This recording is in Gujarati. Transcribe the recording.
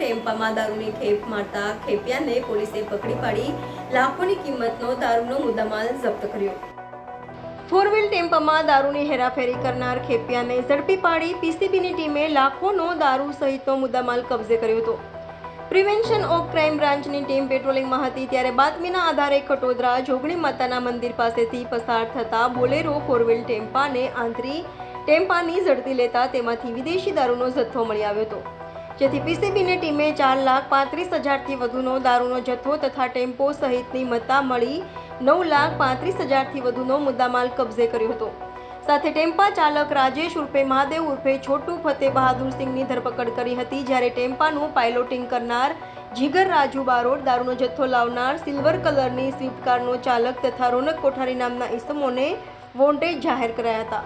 ટેમ્પામાં દારૂની ખેપ મારતા ખેપિયાને પોલીસે પકડી પાડી લાખોની કિંમતનો દારૂનો મુદ્દામાલ જપ્ત કર્યો। 4 વ્હીલ ટેમ્પામાં દારૂની હેરાફેરી કરનાર ખેપિયાને ઝડપી પાડી પીસીબીની ટીમે લાખોનો દારૂ સહિતનો મુદ્દામાલ કબજે કર્યો હતો। પ્રિવેન્શન ઓફ ક્રાઇમ બ્રાન્ચની ટીમ પેટ્રોલિંગમાં હતી ત્યારે બાતમીના આધારે ખટોદરા જોગણી માતાના મંદિર પાસેથી પસાર થતા બોલેરો 4 વ્હીલ ટેમ્પાને આંતરી ટેમ્પાની ઝડપી લેતા તેમાંથી વિદેશી દારૂનો જથ્થો મળી આવ્યો હતો, જેથી પીસીબીની ટીમે 4,35,000થી વધુનો દારૂનો જથ્થો તથા ટેમ્પો સહિતની મત્તા મળી 9,35,000થી વધુનો મુદ્દામાલ કબજે કર્યો હતો। સાથે ટેમ્પા ચાલક રાજેશ ઉર્ફે મહાદેવ ઉર્ફે છોટુ ફતેહ બહાદુરસિંહની ધરપકડ કરી હતી, જ્યારે ટેમ્પાનું પાયલોટિંગ કરનાર જીગર રાજુ બારોટ, દારૂનો જથ્થો લાવનાર સિલ્વર કલરની સ્વિફ્ટ કારનો ચાલક તથા રોનક કોઠારી નામના ઈસમોને વોન્ટેડ જાહેર કરાયા હતા।